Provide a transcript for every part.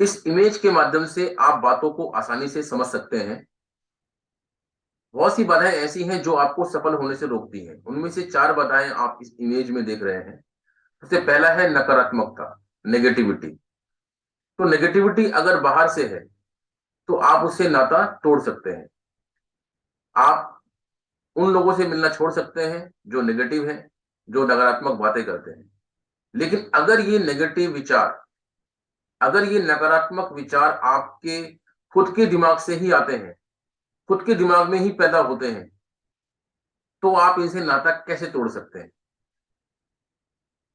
इस इमेज के माध्यम से आप बातों को आसानी से समझ सकते हैं। बहुत सी बाधाएं ऐसी हैं जो आपको सफल होने से रोकती हैं। उनमें से चार बाधाएं आप इस इमेज में देख रहे हैं। सबसे पहला है नकारात्मकता, नेगेटिविटी। तो नेगेटिविटी अगर बाहर से है तो आप उससे नाता तोड़ सकते हैं। आप उन लोगों से मिलना छोड़ सकते हैं जो नेगेटिव हैं, जो नकारात्मक बातें करते हैं। लेकिन अगर ये नकारात्मक विचार आपके खुद के दिमाग से ही आते हैं, खुद के दिमाग में ही पैदा होते हैं, तो आप इनसे नाता कैसे तोड़ सकते हैं?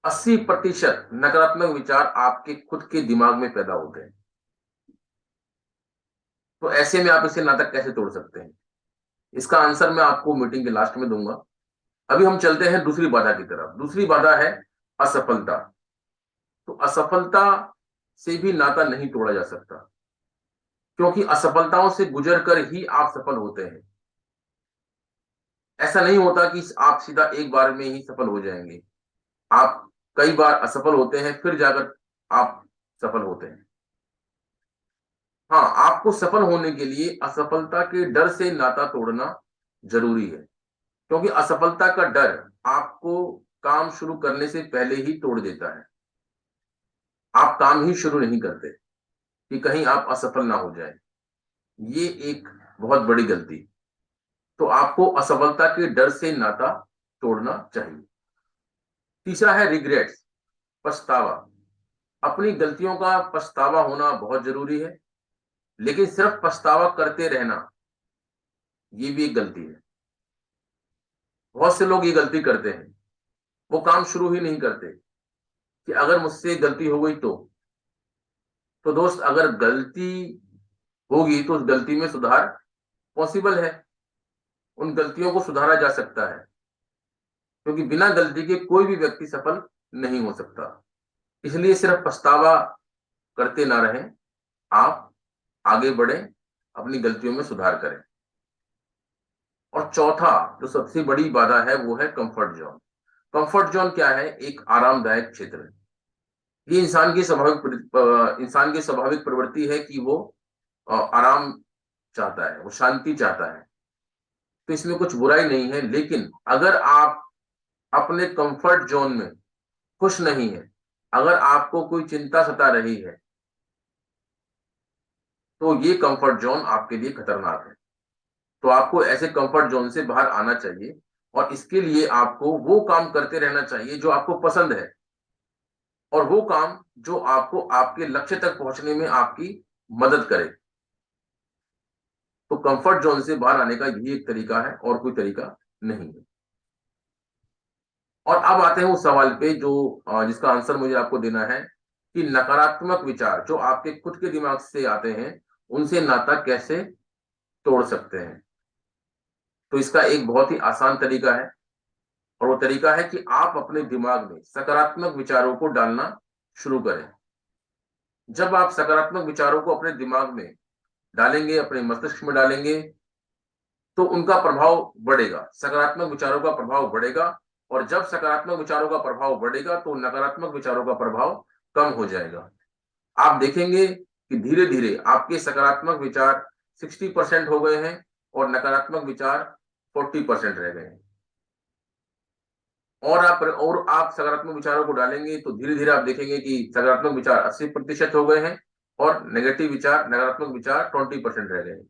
80% नकारात्मक विचार आपके खुद के दिमाग में पैदा होते हैं। तो ऐसे में आप इसे नाता कैसे तोड़ सकते हैं? इसका आंसर मैं आपको मीटिंग के लास्ट में दूंगा। अभी हम चलते हैं दूसरी बाधा की तरफ। दूसरी बाधा है असफलता। तो असफलता से भी नाता नहीं तोड़ा जा सकता, क्योंकि असफलताओं से गुजर कर ही आप सफल होते हैं। ऐसा नहीं होता कि आप सीधा एक बार में ही सफल हो जाएंगे। आप कई बार असफल होते हैं, फिर जाकर आप सफल होते हैं। हाँ, आपको सफल होने के लिए असफलता के डर से नाता तोड़ना जरूरी है, क्योंकि असफलता का डर आपको काम शुरू करने से पहले ही तोड़ देता है। आप काम ही शुरू नहीं करते कि कहीं आप असफल ना हो जाए। ये एक बहुत बड़ी गलती। तो आपको असफलता के डर से नाता तोड़ना चाहिए। तीसरा है रिग्रेट्स, पछतावा। अपनी गलतियों का पछतावा होना बहुत जरूरी है, लेकिन सिर्फ पछतावा करते रहना ये भी एक गलती है। बहुत से लोग ये गलती करते हैं, वो काम शुरू ही नहीं करते कि अगर मुझसे गलती हो गई तो दोस्त, अगर गलती होगी तो उस गलती में सुधार पॉसिबल है। उन गलतियों को सुधारा जा सकता है, क्योंकि बिना गलती के कोई भी व्यक्ति सफल नहीं हो सकता। इसलिए सिर्फ पछतावा करते ना रहें, आप आगे बढ़ें, अपनी गलतियों में सुधार करें। और चौथा जो सबसे बड़ी बाधा है वो है कंफर्ट जोन। कंफर्ट जोन क्या है? एक आरामदायक क्षेत्र। ये इंसान की स्वाभाविक प्रवृत्ति है कि वो आराम चाहता है, वो शांति चाहता है। तो इसमें कुछ बुराई नहीं है, लेकिन अगर आप अपने कंफर्ट जोन में खुश नहीं है, अगर आपको कोई चिंता सता रही है, तो ये कंफर्ट जोन आपके लिए खतरनाक है। तो आपको ऐसे कंफर्ट जोन से बाहर आना चाहिए, और इसके लिए आपको वो काम करते रहना चाहिए जो आपको पसंद है, और वो काम जो आपको आपके लक्ष्य तक पहुंचने में आपकी मदद करे। तो कंफर्ट जोन से बाहर आने का यही एक तरीका है, और कोई तरीका नहीं है। और अब आते हैं उस सवाल पे जो जिसका आंसर मुझे आपको देना है, कि नकारात्मक विचार जो आपके खुद के दिमाग से आते हैं, उनसे नाता कैसे तोड़ सकते हैं। तो इसका एक बहुत ही आसान तरीका है, और वो तरीका है कि आप अपने दिमाग में सकारात्मक विचारों को डालना शुरू करें। जब आप सकारात्मक विचारों को अपने दिमाग में डालेंगे, अपने मस्तिष्क में डालेंगे, तो उनका प्रभाव बढ़ेगा, सकारात्मक विचारों का प्रभाव बढ़ेगा। और जब सकारात्मक विचारों का प्रभाव बढ़ेगा तो नकारात्मक विचारों का प्रभाव कम हो जाएगा। आप देखेंगे कि धीरे धीरे आपके सकारात्मक विचार 60% हो गए हैं, और नकारात्मक विचार 40% रह गए हैं। और आप सकारात्मक विचारों को डालेंगे तो धीरे धीरे आप देखेंगे कि सकारात्मक विचार 80% हो गए हैं, और नेगेटिव विचार, नकारात्मक विचार 20% रह गए हैं।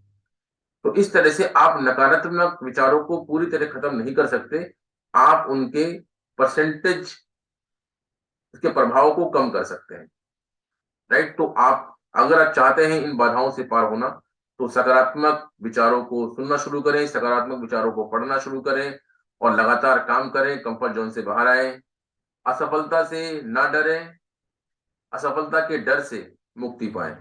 तो इस तरह से आप नकारात्मक विचारों को पूरी तरह खत्म नहीं कर सकते, आप उनके परसेंटेज, उसके प्रभाव को कम कर सकते हैं। राइट? तो आप अगर आप चाहते हैं इन बाधाओं से पार होना, तो सकारात्मक विचारों को सुनना शुरू करें, सकारात्मक विचारों को पढ़ना शुरू करें, और लगातार काम करें, कंफर्ट जोन से बाहर आए। असफलता से ना डरें, असफलता के डर से मुक्ति पाएं।